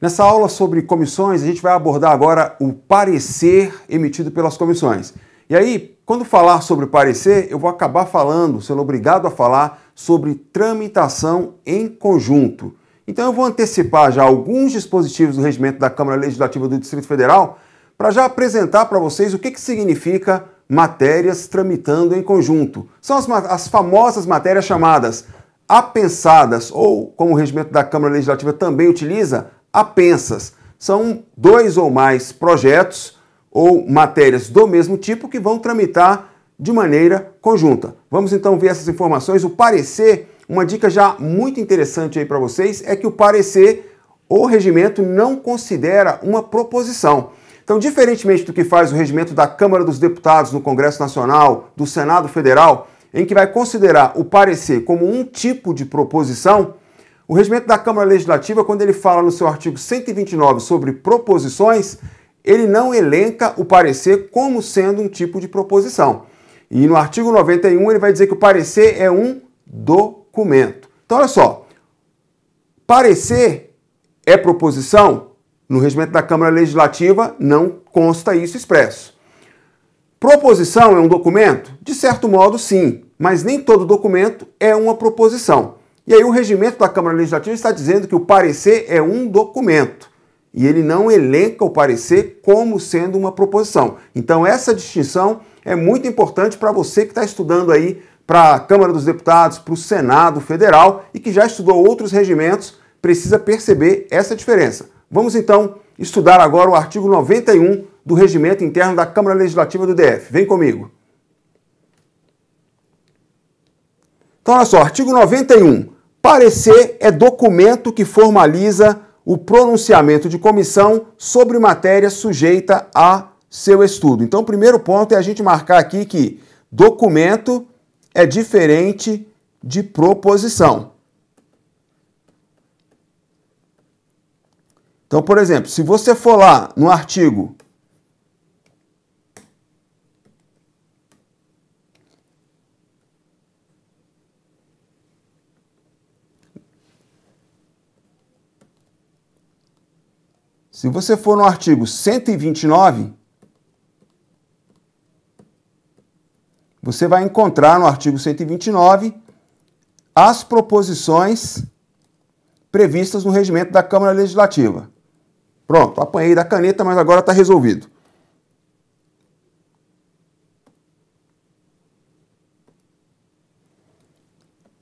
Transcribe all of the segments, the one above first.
Nessa aula sobre comissões, a gente vai abordar agora o parecer emitido pelas comissões. E aí, quando falar sobre parecer, eu vou acabar falando, sendo obrigado a falar, sobre tramitação em conjunto. Então eu vou antecipar já alguns dispositivos do regimento da Câmara Legislativa do Distrito Federal para já apresentar para vocês o que significa matérias tramitando em conjunto. São as famosas matérias chamadas apensadas, ou como o regimento da Câmara Legislativa também utiliza, apensas. São dois ou mais projetos ou matérias do mesmo tipo que vão tramitar de maneira conjunta. Vamos então ver essas informações. O parecer, uma dica já muito interessante aí para vocês, é que o parecer ou regimento não considera uma proposição. Então, diferentemente do que faz o regimento da Câmara dos Deputados no Congresso Nacional, do Senado Federal, em que vai considerar o parecer como um tipo de proposição, o regimento da Câmara Legislativa, quando ele fala no seu artigo 129 sobre proposições, ele não elenca o parecer como sendo um tipo de proposição. E no artigo 91 ele vai dizer que o parecer é um documento. Então, olha só, parecer é proposição? No regimento da Câmara Legislativa não consta isso expresso. Proposição é um documento? De certo modo, sim, mas nem todo documento é uma proposição. E aí o regimento da Câmara Legislativa está dizendo que o parecer é um documento e ele não elenca o parecer como sendo uma proposição. Então essa distinção é muito importante para você que está estudando aí para a Câmara dos Deputados, para o Senado Federal e que já estudou outros regimentos, precisa perceber essa diferença. Vamos então estudar agora o artigo 91 do Regimento Interno da Câmara Legislativa do DF. Vem comigo. Então, olha só, artigo 91. Parecer é documento que formaliza o pronunciamento de comissão sobre matéria sujeita a seu estudo. Então, o primeiro ponto é a gente marcar aqui que documento é diferente de proposição. Então, por exemplo, se você for lá no artigo Se você for no artigo 129, você vai encontrar no artigo 129 as proposições previstas no regimento da Câmara Legislativa. Pronto, apanhei da caneta, mas agora está resolvido.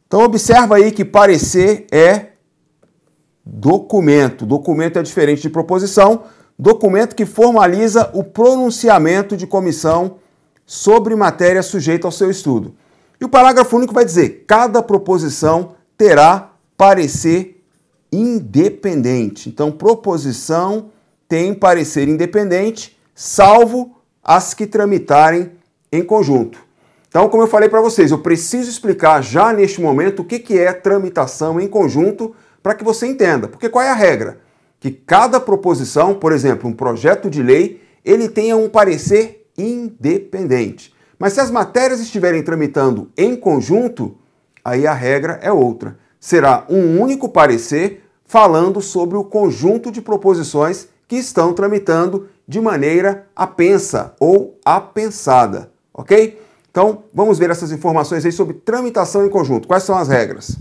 Então observa aí que parecer é documento. Documento é diferente de proposição. Documento que formaliza o pronunciamento de comissão sobre matéria sujeita ao seu estudo. E o parágrafo único vai dizer: cada proposição terá parecer independente. Então, proposição tem parecer independente, salvo as que tramitarem em conjunto. Então, como eu falei para vocês, eu preciso explicar já neste momento o que é tramitação em conjunto para que você entenda. Porque qual é a regra? Que cada proposição, por exemplo, um projeto de lei, ele tenha um parecer independente. Mas se as matérias estiverem tramitando em conjunto, aí a regra é outra. Será um único parecer falando sobre o conjunto de proposições que estão tramitando de maneira apensa ou apensada, ok? Então, vamos ver essas informações aí sobre tramitação em conjunto. Quais são as regras?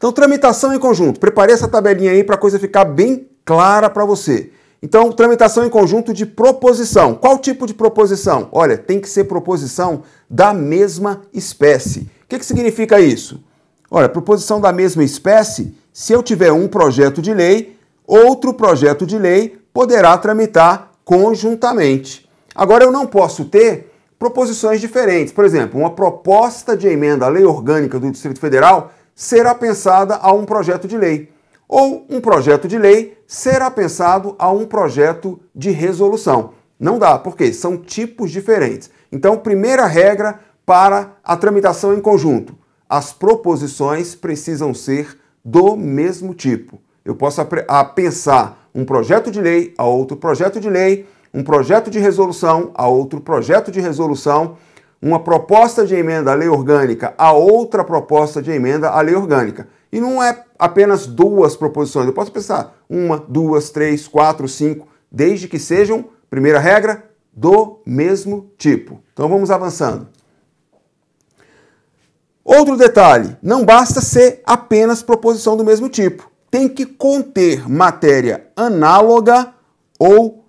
Então, tramitação em conjunto. Preparei essa tabelinha aí para a coisa ficar bem clara para você. Então, tramitação em conjunto de proposição. Qual tipo de proposição? Olha, tem que ser proposição da mesma espécie. O que significa isso? Olha, proposição da mesma espécie, se eu tiver um projeto de lei, outro projeto de lei poderá tramitar conjuntamente. Agora, eu não posso ter proposições diferentes. Por exemplo, uma proposta de emenda à lei orgânica do Distrito Federal será pensada a um projeto de lei. Ou um projeto de lei será pensado a um projeto de resolução. Não dá, porque são tipos diferentes. Então, primeira regra para a tramitação em conjunto: as proposições precisam ser do mesmo tipo. Eu posso pensar um projeto de lei a outro projeto de lei, um projeto de resolução a outro projeto de resolução, uma proposta de emenda à lei orgânica a outra proposta de emenda à lei orgânica. E não é apenas duas proposições, eu posso pensar 1, 2, 3, 4, 5, desde que sejam, primeira regra, do mesmo tipo. Então vamos avançando. Outro detalhe, não basta ser apenas proposição do mesmo tipo. Tem que conter matéria análoga ou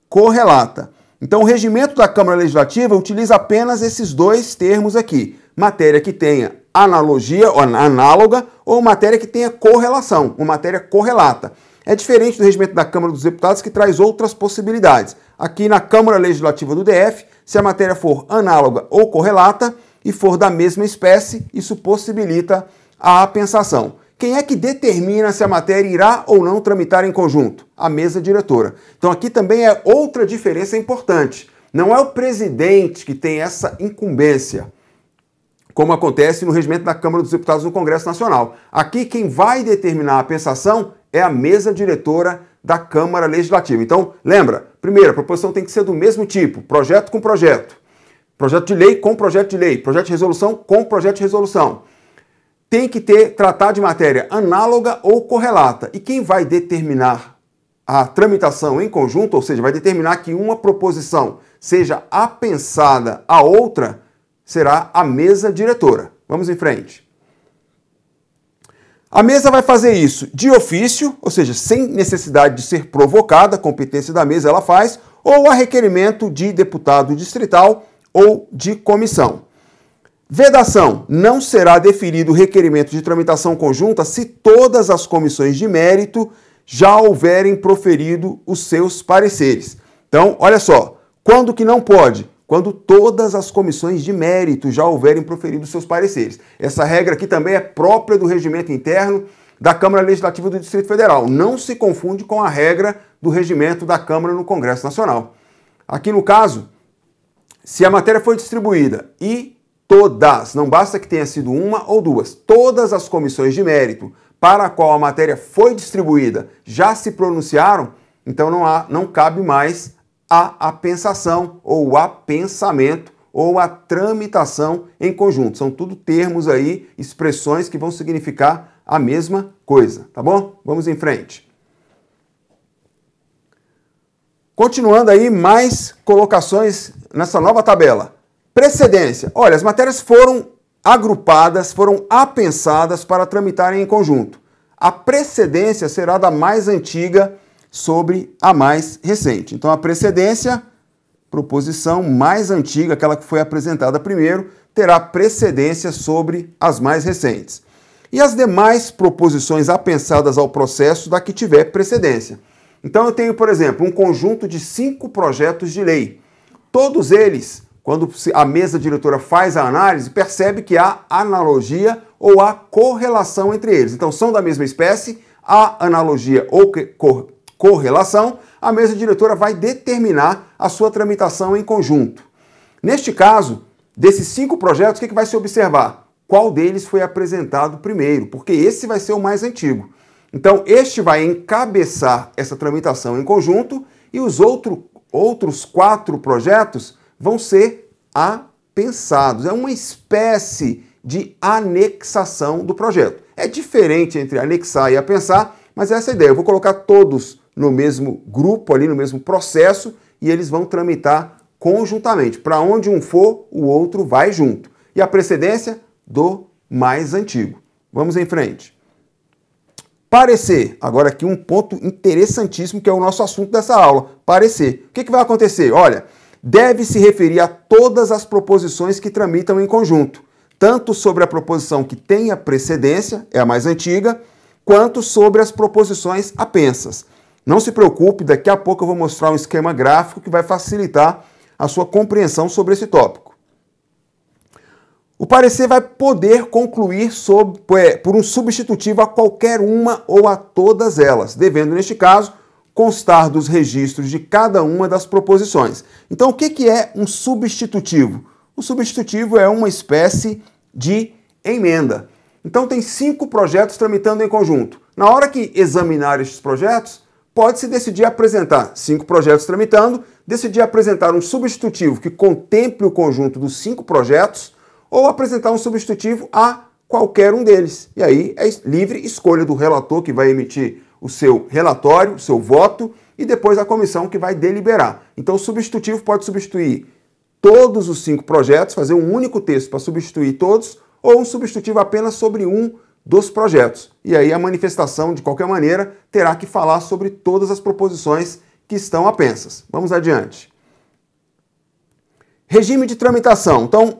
correlata. Então o regimento da Câmara Legislativa utiliza apenas esses dois termos aqui. Matéria que tenha analogia ou análoga ou matéria que tenha correlação, uma matéria correlata. É diferente do regimento da Câmara dos Deputados, que traz outras possibilidades. Aqui na Câmara Legislativa do DF, se a matéria for análoga ou correlata e for da mesma espécie, isso possibilita a apensação. Quem é que determina se a matéria irá ou não tramitar em conjunto? A mesa diretora. Então aqui também é outra diferença importante. Não é o presidente que tem essa incumbência, como acontece no regimento da Câmara dos Deputados no Congresso Nacional. Aqui quem vai determinar a apensação é a mesa diretora da Câmara Legislativa. Então, lembra, primeiro, a proposição tem que ser do mesmo tipo, projeto com projeto, projeto de lei com projeto de lei, projeto de resolução com projeto de resolução. Tem que tratar de matéria análoga ou correlata. E quem vai determinar a tramitação em conjunto, ou seja, vai determinar que uma proposição seja apensada à outra, será a mesa diretora. Vamos em frente. A mesa vai fazer isso de ofício, ou seja, sem necessidade de ser provocada, a competência da mesa ela faz, ou a requerimento de deputado distrital ou de comissão. Vedação: não será deferido o requerimento de tramitação conjunta se todas as comissões de mérito já houverem proferido os seus pareceres. Então, olha só, quando que não pode? Quando todas as comissões de mérito já houverem proferido os seus pareceres. Essa regra aqui também é própria do regimento interno da Câmara Legislativa do Distrito Federal. Não se confunde com a regra do regimento da Câmara no Congresso Nacional. Aqui no caso, se a matéria foi distribuída e todas, não basta que tenha sido uma ou duas, todas as comissões de mérito para a qual a matéria foi distribuída já se pronunciaram, então não cabe mais a apensação ou o apensamento ou a tramitação em conjunto. São tudo termos aí, expressões que vão significar a mesma coisa, tá bom? Vamos em frente. Continuando aí, mais colocações nessa nova tabela. Precedência. Olha, as matérias foram agrupadas, foram apensadas para tramitarem em conjunto. A precedência será da mais antiga sobre a mais recente. Então, a precedência, proposição mais antiga, aquela que foi apresentada primeiro, terá precedência sobre as mais recentes. E as demais proposições apensadas ao processo da que tiver precedência. Então, eu tenho, por exemplo, um conjunto de 5 projetos de lei. Todos eles, quando a mesa diretora faz a análise, percebe que há analogia ou há correlação entre eles. Então, são da mesma espécie, há analogia ou correlação, a mesa diretora vai determinar a sua tramitação em conjunto. Neste caso, desses 5 projetos, o que vai se observar? Qual deles foi apresentado primeiro? Porque esse vai ser o mais antigo. Então, este vai encabeçar essa tramitação em conjunto e os outros 4 projetos vão ser apensados. É uma espécie de anexação do projeto. É diferente entre anexar e apensar, mas essa é a ideia. Eu vou colocar todos no mesmo grupo, ali no mesmo processo, e eles vão tramitar conjuntamente. Para onde um for, o outro vai junto. E a precedência do mais antigo. Vamos em frente. Parecer. Agora aqui um ponto interessantíssimo que é o nosso assunto dessa aula. Parecer. O que vai acontecer? Olha, deve se referir a todas as proposições que tramitam em conjunto, tanto sobre a proposição que tenha precedência, é a mais antiga, quanto sobre as proposições apensas. Não se preocupe, daqui a pouco eu vou mostrar um esquema gráfico que vai facilitar a sua compreensão sobre esse tópico. O parecer vai poder concluir por um substitutivo a qualquer uma ou a todas elas, devendo, neste caso, constar dos registros de cada uma das proposições. Então, o que é um substitutivo? O substitutivo é uma espécie de emenda. Então, tem 5 projetos tramitando em conjunto. Na hora que examinar estes projetos, pode-se decidir apresentar 5 projetos tramitando, decidir apresentar um substitutivo que contemple o conjunto dos 5 projetos ou apresentar um substitutivo a qualquer um deles. E aí é livre escolha do relator que vai emitir o seu relatório, o seu voto, e depois a comissão que vai deliberar. Então o substitutivo pode substituir todos os 5 projetos, fazer um único texto para substituir todos, ou um substitutivo apenas sobre um dos projetos. E aí a manifestação, de qualquer maneira, terá que falar sobre todas as proposições que estão apensas. Vamos adiante. Regime de tramitação. Então,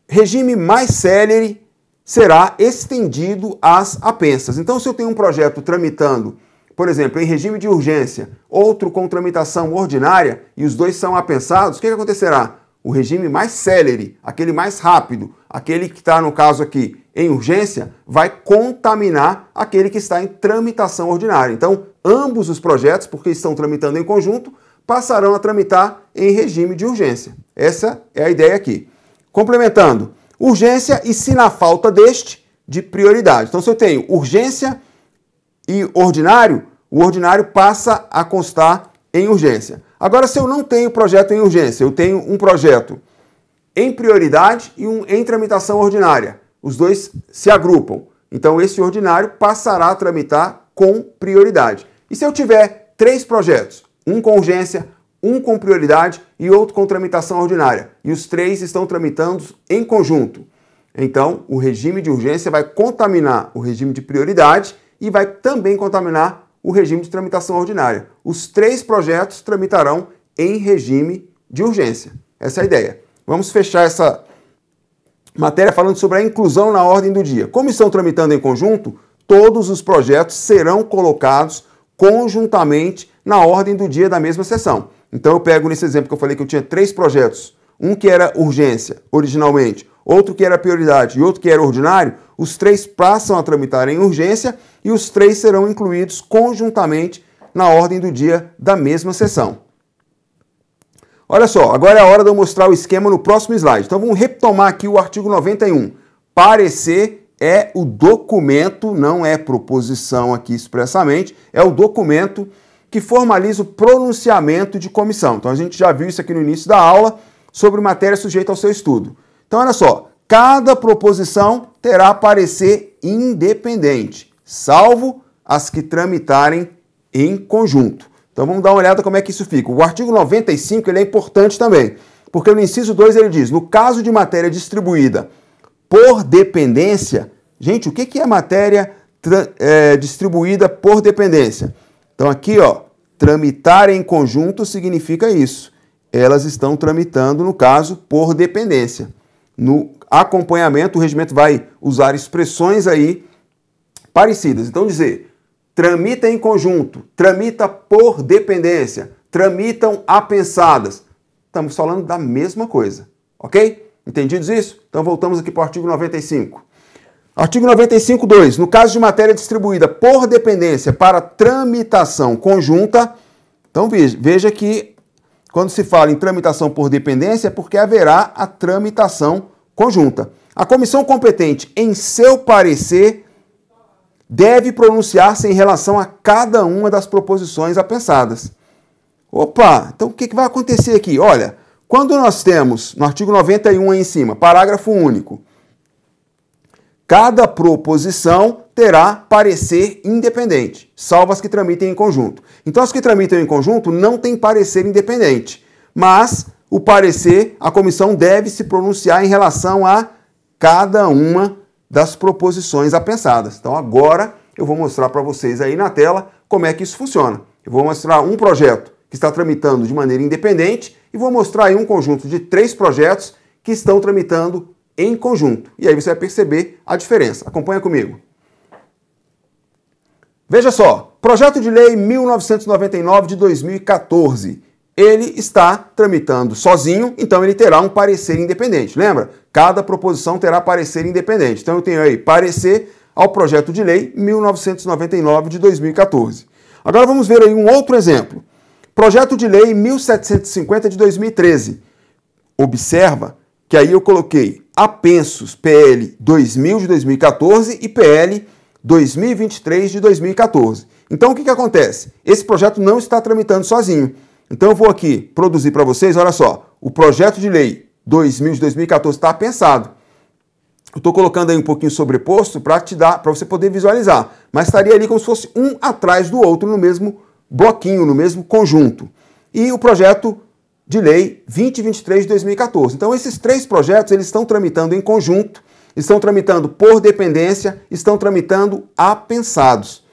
regime mais célere será estendido às apensas. Então, se eu tenho um projeto tramitando, por exemplo, em regime de urgência, outro com tramitação ordinária, e os dois são apensados, o que acontecerá? O regime mais célere, aquele mais rápido, aquele que está, no caso aqui, em urgência, vai contaminar aquele que está em tramitação ordinária. Então, ambos os projetos, porque estão tramitando em conjunto, passarão a tramitar em regime de urgência. Essa é a ideia aqui. Complementando, urgência e, se na falta deste, de prioridade. Então, se eu tenho urgência e ordinário, o ordinário passa a constar em urgência. Agora, se eu não tenho projeto em urgência, eu tenho um projeto em prioridade e um em tramitação ordinária. Os dois se agrupam. Então, esse ordinário passará a tramitar com prioridade. E se eu tiver 3 projetos, um com urgência, um com prioridade e outro com tramitação ordinária, e os 3 estão tramitando em conjunto, então o regime de urgência vai contaminar o regime de prioridade e vai também contaminar o regime de tramitação ordinária. Os 3 projetos tramitarão em regime de urgência. Essa é a ideia. Vamos fechar essa matéria falando sobre a inclusão na ordem do dia. Como estão tramitando em conjunto, todos os projetos serão colocados conjuntamente na ordem do dia da mesma sessão. Então eu pego nesse exemplo que eu falei que eu tinha 3 projetos, um que era urgência originalmente, outro que era prioridade e outro que era ordinário, os 3 passam a tramitar em urgência e os 3 serão incluídos conjuntamente na ordem do dia da mesma sessão. Olha só, agora é a hora de eu mostrar o esquema no próximo slide. Então vamos retomar aqui o artigo 91. Parecer é o documento, não é proposição aqui expressamente, é o documento que formaliza o pronunciamento de comissão. Então a gente já viu isso aqui no início da aula sobre matéria sujeita ao seu estudo. Então olha só, cada proposição terá parecer independente, salvo as que tramitarem em conjunto. Então vamos dar uma olhada como é que isso fica. O artigo 95 ele é importante também, porque no inciso 2 ele diz, no caso de matéria distribuída por dependência, gente, o que é matéria distribuída por dependência? Então aqui, ó, tramitar em conjunto significa isso. Elas estão tramitando, no caso, por dependência. No acompanhamento, o regimento vai usar expressões aí parecidas. Então dizer, tramita em conjunto, tramita por dependência, tramitam apensadas. Estamos falando da mesma coisa, ok? Entendidos isso? Então voltamos aqui para o artigo 95. Artigo 95.2. No caso de matéria distribuída por dependência para tramitação conjunta, então veja que quando se fala em tramitação por dependência é porque haverá a tramitação conjunta. A comissão competente, em seu parecer, deve pronunciar-se em relação a cada uma das proposições apensadas. Opa, então o que vai acontecer aqui? Olha, quando nós temos, no artigo 91 aí em cima, parágrafo único, cada proposição terá parecer independente, salvo as que tramitem em conjunto. Então, as que tramitam em conjunto não têm parecer independente, mas o parecer, a comissão deve se pronunciar em relação a cada uma das proposições apensadas. Então, agora eu vou mostrar para vocês aí na tela como é que isso funciona. Eu vou mostrar um projeto que está tramitando de maneira independente e vou mostrar aí um conjunto de 3 projetos que estão tramitando em conjunto. E aí você vai perceber a diferença. Acompanha comigo. Veja só, projeto de lei 1999 de 2014. Ele está tramitando sozinho, então ele terá um parecer independente. Lembra? Cada proposição terá parecer independente. Então eu tenho aí parecer ao projeto de lei 1999 de 2014. Agora vamos ver aí um outro exemplo. Projeto de lei 1750 de 2013. Observa que aí eu coloquei apensos PL 2000 de 2014 e PL 2023 de 2014. Então o que acontece? Esse projeto não está tramitando sozinho. Então eu vou aqui produzir para vocês, olha só, o projeto de lei 2000 de 2014 está pensado. Eu estou colocando aí um pouquinho sobreposto para você poder visualizar, mas estaria ali como se fosse um atrás do outro no mesmo bloquinho, no mesmo conjunto. E o projeto de lei 2023 de 2014. Então esses três projetos eles estão tramitando em conjunto, estão tramitando por dependência, estão tramitando apensados.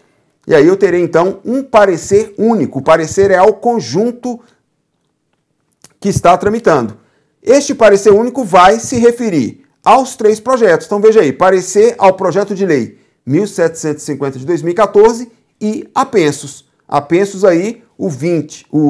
E aí eu terei então um parecer único. O parecer é ao conjunto que está tramitando. Este parecer único vai se referir aos três projetos. Então veja aí, parecer ao projeto de lei 1750 de 2014 e apensos. Apensos aí o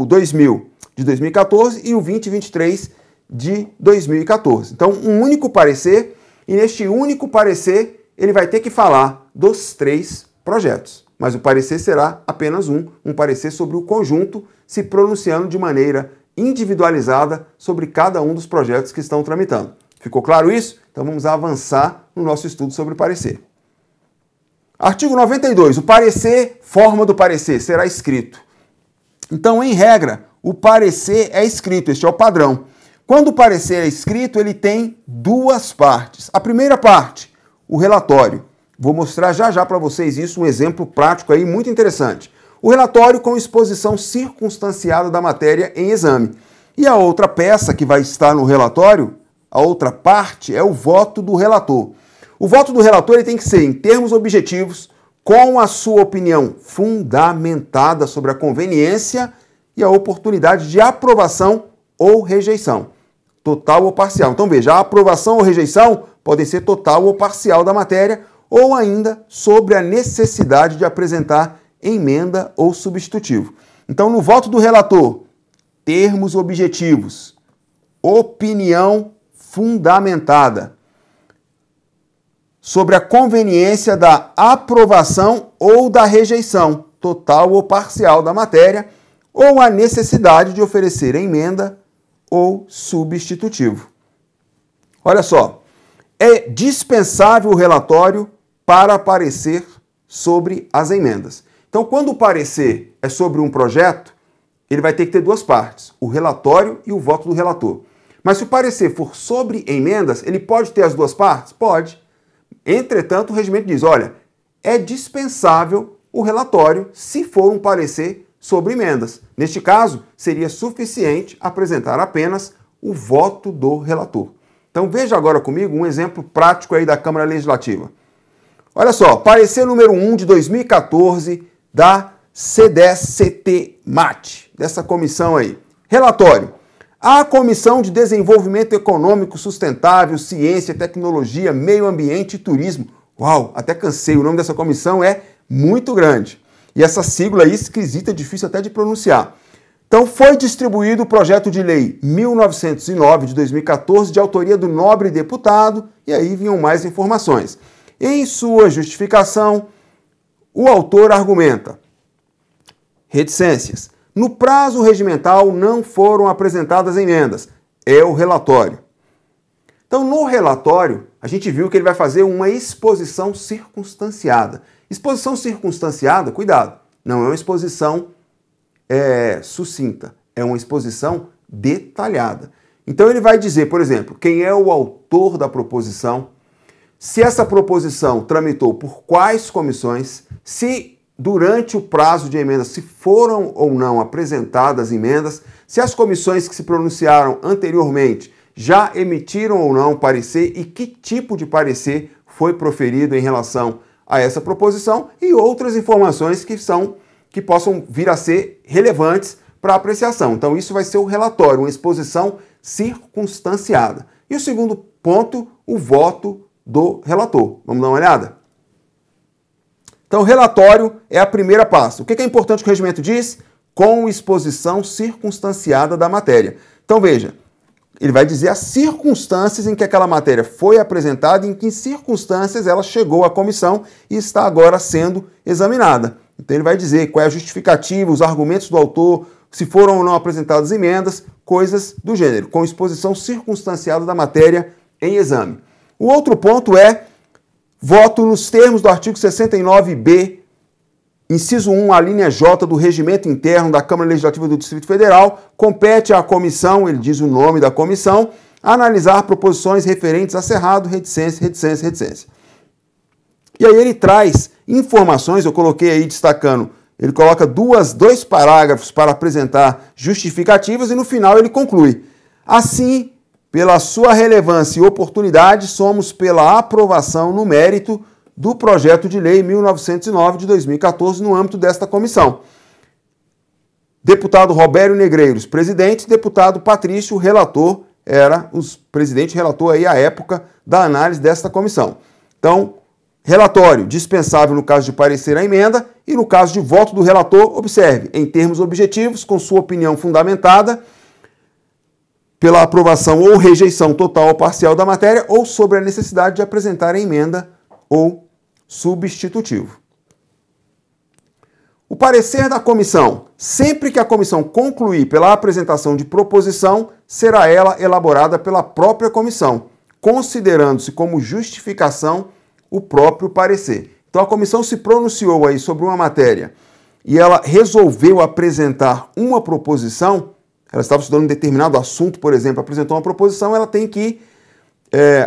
2000 de 2014 e o 2023 de 2014. Então um único parecer, e neste único parecer ele vai ter que falar dos três projetos. Mas o parecer será apenas um parecer sobre o conjunto, se pronunciando de maneira individualizada sobre cada um dos projetos que estão tramitando. Ficou claro isso? Então vamos avançar no nosso estudo sobre parecer. Artigo 92. O parecer, forma do parecer, será escrito. Então, em regra, o parecer é escrito, este é o padrão. Quando o parecer é escrito, ele tem duas partes. A primeira parte, o relatório. Vou mostrar já para vocês isso, um exemplo prático aí muito interessante. O relatório com exposição circunstanciada da matéria em exame. E a outra peça que vai estar no relatório, a outra parte, é o voto do relator. O voto do relator ele tem que ser em termos objetivos, com a sua opinião fundamentada sobre a conveniência e a oportunidade de aprovação ou rejeição, total ou parcial. Então veja, a aprovação ou rejeição podem ser total ou parcial da matéria, ou ainda sobre a necessidade de apresentar emenda ou substitutivo. Então, no voto do relator, termos objetivos, opinião fundamentada sobre a conveniência da aprovação ou da rejeição, total ou parcial da matéria, ou a necessidade de oferecer emenda ou substitutivo. Olha só, é dispensável o relatório para parecer sobre as emendas. Então, quando o parecer é sobre um projeto, ele vai ter que ter duas partes, o relatório e o voto do relator. Mas se o parecer for sobre emendas, ele pode ter as duas partes? Pode. Entretanto, o regimento diz, olha, é dispensável o relatório se for um parecer sobre emendas. Neste caso, seria suficiente apresentar apenas o voto do relator. Então veja agora comigo um exemplo prático aí da Câmara Legislativa. Olha só, parecer número 1 de 2014 da CDES-CT-MAT, dessa comissão aí. Relatório. A Comissão de Desenvolvimento Econômico Sustentável, Ciência, Tecnologia, Meio Ambiente e Turismo. Uau, até cansei, o nome dessa comissão é muito grande. E essa sigla aí esquisita, difícil até de pronunciar. Então foi distribuído o projeto de lei 1909 de 2014, de autoria do nobre deputado, e aí vinham mais informações. Em sua justificação, o autor argumenta: reticências. No prazo regimental não foram apresentadas emendas. É o relatório. Então, no relatório, a gente viu que ele vai fazer uma exposição circunstanciada. Exposição circunstanciada, cuidado, não é uma exposição sucinta, é uma exposição detalhada. Então, ele vai dizer, por exemplo, quem é o autor da proposição, se essa proposição tramitou por quais comissões, se durante o prazo de emendas, se foram ou não apresentadas emendas, se as comissões que se pronunciaram anteriormente já emitiram ou não parecer e que tipo de parecer foi proferido em relação a essa proposição e outras informações que possam vir a ser relevantes para a apreciação. Então isso vai ser o relatório, uma exposição circunstanciada. E o segundo ponto, o voto do relator. Vamos dar uma olhada? Então, o relatório é a primeira parte. O que é importante que o regimento diz? Com exposição circunstanciada da matéria. Então, veja, ele vai dizer as circunstâncias em que aquela matéria foi apresentada e em que circunstâncias ela chegou à comissão e está agora sendo examinada. Então, ele vai dizer qual é a justificativa, os argumentos do autor, se foram ou não apresentadas emendas, coisas do gênero, com exposição circunstanciada da matéria em exame. O outro ponto é voto nos termos do artigo 69b, Inciso 1, a linha J do Regimento Interno da Câmara Legislativa do Distrito Federal, compete à comissão, ele diz o nome da comissão, analisar proposições referentes a cerrado, reticência, reticência, reticência. E aí ele traz informações, eu coloquei aí destacando, ele coloca dois parágrafos para apresentar justificativas e no final ele conclui. Assim, pela sua relevância e oportunidade, somos pela aprovação no mérito do projeto de lei 1909 de 2014 no âmbito desta comissão. Deputado Robério Negreiros, presidente, deputado Patrício, relator, era o presidente relator aí à época da análise desta comissão. Então, relatório dispensável no caso de parecer à emenda e no caso de voto do relator, observe, em termos objetivos, com sua opinião fundamentada, pela aprovação ou rejeição total ou parcial da matéria ou sobre a necessidade de apresentar a emenda ou substitutivo. O parecer da comissão, sempre que a comissão concluir pela apresentação de proposição, será ela elaborada pela própria comissão, considerando-se como justificação o próprio parecer. Então a comissão se pronunciou aí sobre uma matéria e ela resolveu apresentar uma proposição, ela estava estudando um determinado assunto, por exemplo, apresentou uma proposição, ela tem que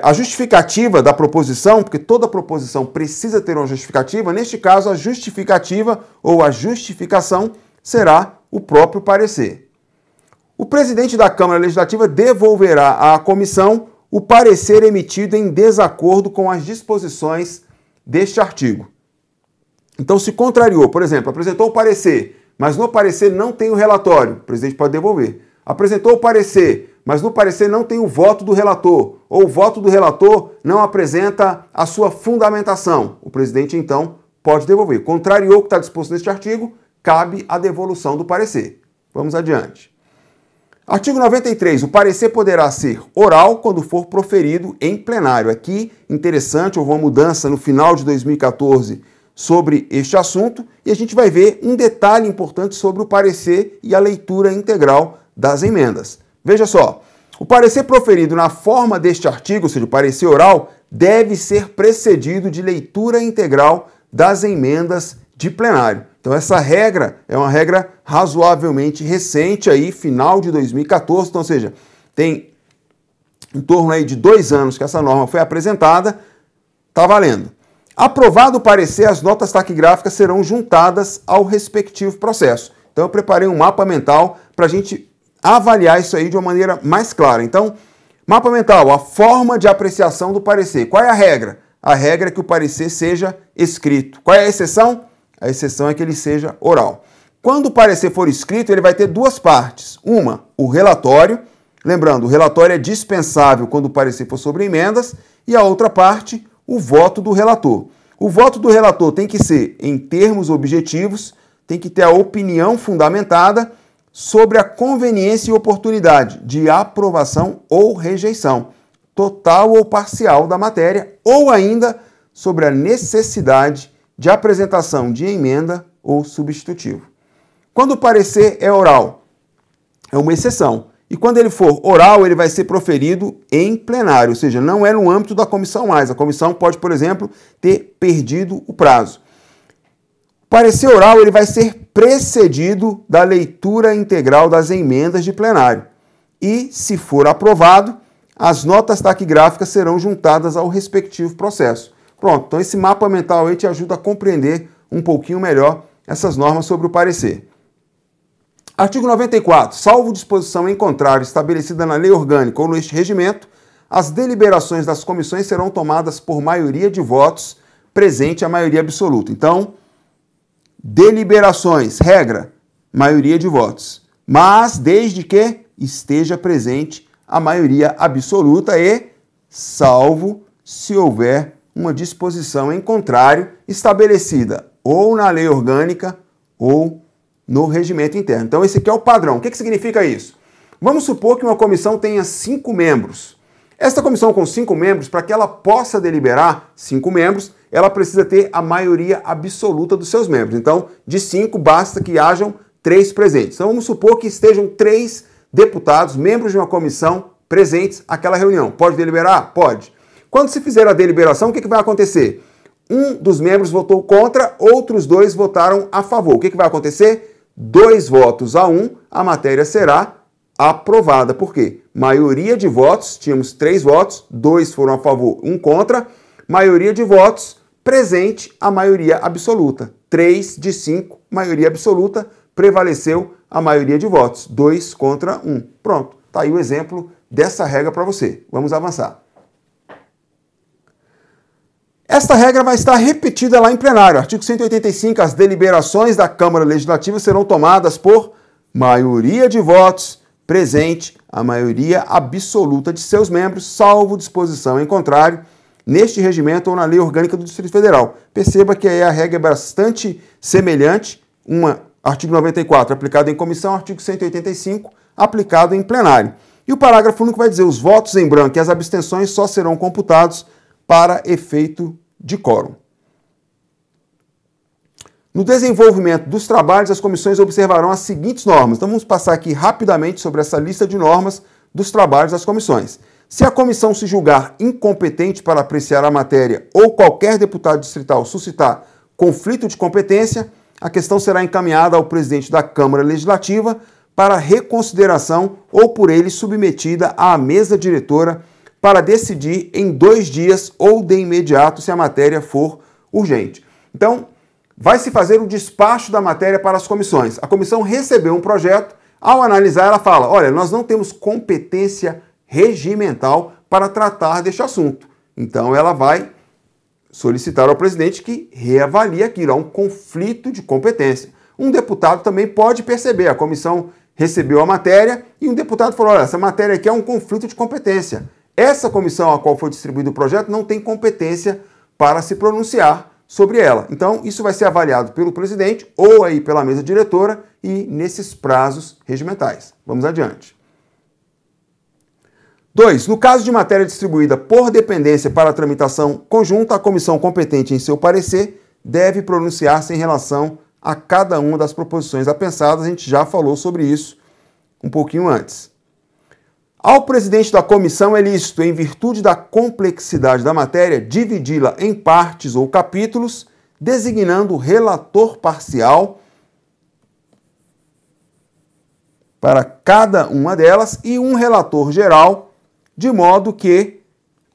a justificativa da proposição, porque toda proposição precisa ter uma justificativa, neste caso a justificativa ou a justificação será o próprio parecer. O presidente da Câmara Legislativa devolverá à comissão o parecer emitido em desacordo com as disposições deste artigo. Então, se contrariou, por exemplo, apresentou o parecer, mas no parecer não tem o relatório, o presidente pode devolver. Apresentou o parecer, mas no parecer não tem o voto do relator, ou o voto do relator não apresenta a sua fundamentação. O presidente, então, pode devolver. Contrariou o que está disposto neste artigo, cabe a devolução do parecer. Vamos adiante. Artigo 93. O parecer poderá ser oral quando for proferido em plenário. Aqui, interessante, houve uma mudança no final de 2014 sobre este assunto e a gente vai ver um detalhe importante sobre o parecer e a leitura integral das emendas. Veja só, o parecer proferido na forma deste artigo, ou seja, o parecer oral, deve ser precedido de leitura integral das emendas de plenário. Então essa regra é uma regra razoavelmente recente aí, final de 2014, então, ou seja, tem em torno aí de 2 anos que essa norma foi apresentada, está valendo. Aprovado o parecer, as notas taquigráficas serão juntadas ao respectivo processo. Então eu preparei um mapa mental para a gente avaliar isso aí de uma maneira mais clara. Então, mapa mental, a forma de apreciação do parecer. Qual é a regra? A regra é que o parecer seja escrito. Qual é a exceção? A exceção é que ele seja oral. Quando o parecer for escrito, ele vai ter 2 partes. Uma, o relatório. Lembrando, o relatório é dispensável quando o parecer for sobre emendas. E a outra parte, o voto do relator. O voto do relator tem que ser em termos objetivos, tem que ter a opinião fundamentada sobre a conveniência e oportunidade de aprovação ou rejeição, total ou parcial da matéria, ou ainda sobre a necessidade de apresentação de emenda ou substitutivo. Quando o parecer é oral, é uma exceção. E quando ele for oral, ele vai ser proferido em plenário, ou seja, não é no âmbito da comissão mais. A comissão pode, por exemplo, ter perdido o prazo. O parecer oral ele vai ser precedido da leitura integral das emendas de plenário. E, se for aprovado, as notas taquigráficas serão juntadas ao respectivo processo. Pronto, então esse mapa mental aí te ajuda a compreender um pouquinho melhor essas normas sobre o parecer. Artigo 94. Salvo disposição em contrário estabelecida na lei orgânica ou neste regimento, as deliberações das comissões serão tomadas por maioria de votos, presente a maioria absoluta. Então, deliberações, regra, maioria de votos. Mas desde que esteja presente a maioria absoluta e salvo se houver uma disposição em contrário estabelecida ou na lei orgânica ou no regimento interno. Então esse aqui é o padrão. O que significa isso? Vamos supor que uma comissão tenha 5 membros. Esta comissão com 5 membros, para que ela possa deliberar 5 membros, ela precisa ter a maioria absoluta dos seus membros. Então, de 5, basta que hajam 3 presentes. Então vamos supor que estejam 3 deputados, membros de uma comissão, presentes àquela reunião. Pode deliberar? Pode. Quando se fizer a deliberação, o que vai acontecer? um dos membros votou contra, outros 2 votaram a favor. O que vai acontecer? 2 votos a 1, a matéria será aprovada. Por quê? Maioria de votos, tínhamos 3 votos, 2 foram a favor, 1 contra. Maioria de votos, presente a maioria absoluta. 3 de 5, maioria absoluta, prevaleceu a maioria de votos. 2 contra 1. Pronto, tá aí o exemplo dessa regra para você. Vamos avançar. Esta regra vai estar repetida lá em plenário. Artigo 185, as deliberações da Câmara Legislativa serão tomadas por maioria de votos, presente a maioria absoluta de seus membros, salvo disposição em contrário, neste regimento ou na lei orgânica do Distrito Federal. Perceba que aí a regra é bastante semelhante, artigo 94 aplicado em comissão, artigo 185 aplicado em plenário. E o parágrafo único vai dizer: os votos em branco e as abstenções só serão computados para efeito de quórum. No desenvolvimento dos trabalhos, as comissões observarão as seguintes normas. Então vamos passar aqui rapidamente sobre essa lista de normas dos trabalhos das comissões. Se a comissão se julgar incompetente para apreciar a matéria ou qualquer deputado distrital suscitar conflito de competência, a questão será encaminhada ao presidente da Câmara Legislativa para reconsideração ou por ele submetida à mesa diretora para decidir em 2 dias ou de imediato se a matéria for urgente. Então, vai se fazer o despacho da matéria para as comissões. A comissão recebeu um projeto, ao analisar ela fala: olha, nós não temos competência regimental para tratar deste assunto. Então ela vai solicitar ao presidente que reavalie aquilo. Há um conflito de competência. Um deputado também pode perceber, a comissão recebeu a matéria e um deputado falou: olha, essa matéria aqui é um conflito de competência. Essa comissão a qual foi distribuído o projeto não tem competência para se pronunciar sobre ela. Então, isso vai ser avaliado pelo presidente ou aí pela mesa diretora e nesses prazos regimentais. Vamos adiante. 2. No caso de matéria distribuída por dependência para tramitação conjunta, a comissão competente em seu parecer deve pronunciar-se em relação a cada uma das proposições apensadas. A gente já falou sobre isso um pouquinho antes. Ao presidente da comissão é lícito, em virtude da complexidade da matéria, dividi-la em partes ou capítulos, designando relator parcial para cada uma delas e um relator geral, de modo que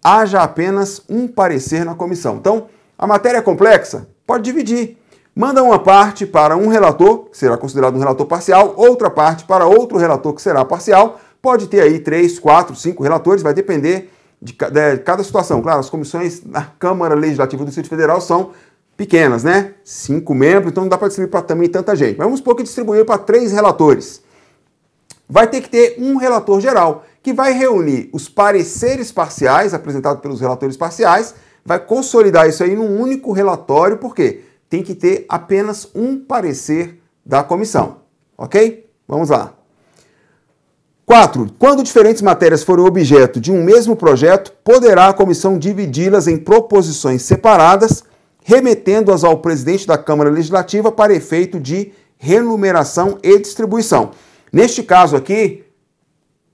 haja apenas um parecer na comissão. Então, a matéria é complexa? Pode dividir. Manda uma parte para um relator, que será considerado um relator parcial, outra parte para outro relator, que será parcial. Pode ter aí 3, 4, 5 relatores, vai depender de cada situação. Claro, as comissões na Câmara Legislativa do Distrito Federal são pequenas, né? 5 membros, então não dá para distribuir para também tanta gente. Mas vamos supor que distribuir para 3 relatores. Vai ter que ter um relator geral, que vai reunir os pareceres parciais apresentados pelos relatores parciais, vai consolidar isso aí num único relatório, por quê? Tem que ter apenas um parecer da comissão, ok? Vamos lá. 4. Quando diferentes matérias forem objeto de um mesmo projeto, poderá a comissão dividi-las em proposições separadas, remetendo-as ao presidente da Câmara Legislativa para efeito de renumeração e distribuição. Neste caso aqui,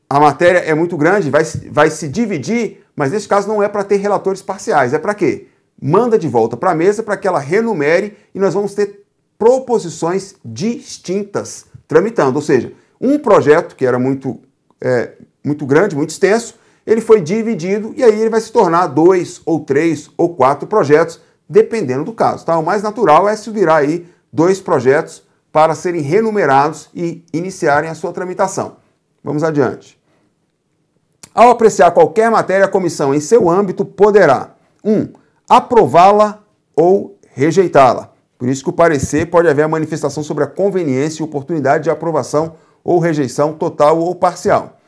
a matéria é muito grande, vai se dividir, mas neste caso não é para ter relatores parciais. É para quê? Manda de volta para a mesa para que ela renumere e nós vamos ter proposições distintas tramitando. Ou seja, um projeto que era muito grande, muito extenso, ele foi dividido e aí ele vai se tornar 2 ou 3 ou 4 projetos, dependendo do caso. Tá? O mais natural é se virar aí 2 projetos para serem renumerados e iniciarem a sua tramitação. Vamos adiante. Ao apreciar qualquer matéria, a comissão em seu âmbito poderá 1. Aprová-la ou rejeitá-la. Por isso que o parecer pode haver a manifestação sobre a conveniência e oportunidade de aprovação ou rejeição total ou parcial.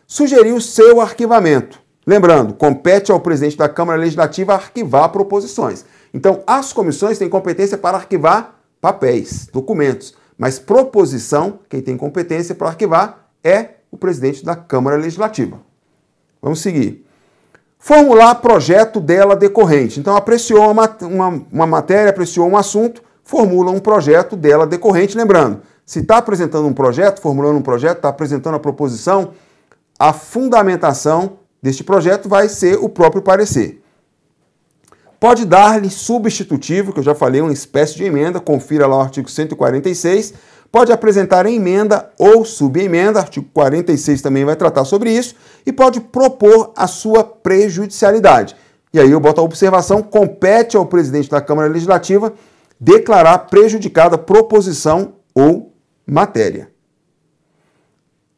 Sugerir o seu arquivamento. Lembrando, compete ao presidente da Câmara Legislativa arquivar proposições. Então, as comissões têm competência para arquivar papéis, documentos, mas proposição, quem tem competência para arquivar é o presidente da Câmara Legislativa. Vamos seguir. Formular projeto dela decorrente. Então, apreciou uma matéria, apreciou um assunto, formula um projeto dela decorrente. Lembrando, se está apresentando um projeto, formulando um projeto, está apresentando a proposição, a fundamentação deste projeto vai ser o próprio parecer. pode dar-lhe substitutivo, que eu já falei, uma espécie de emenda, confira lá o artigo 146, pode apresentar emenda ou subemenda, artigo 46 também vai tratar sobre isso, e pode propor a sua prejudicialidade. E aí eu boto a observação, compete ao presidente da Câmara Legislativa declarar prejudicada proposição ou matéria.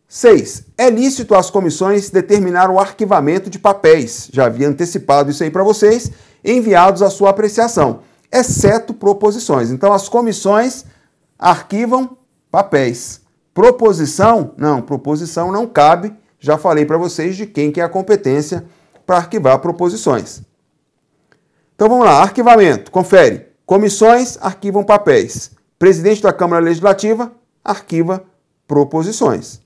6. É lícito às comissões determinar o arquivamento de papéis, já havia antecipado isso aí para vocês, enviados à sua apreciação, exceto proposições. Então as comissões arquivam papéis. Proposição não cabe, já falei para vocês de quem que é a competência para arquivar proposições. Então vamos lá, arquivamento, confere. Comissões arquivam papéis. Presidente da Câmara Legislativa arquiva proposições.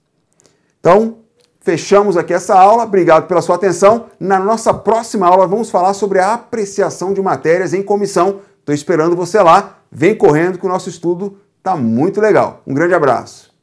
Então, fechamos aqui essa aula. Obrigado pela sua atenção. Na nossa próxima aula vamos falar sobre a apreciação de matérias em comissão. Estou esperando você lá. Vem correndo que o nosso estudo está muito legal. Um grande abraço.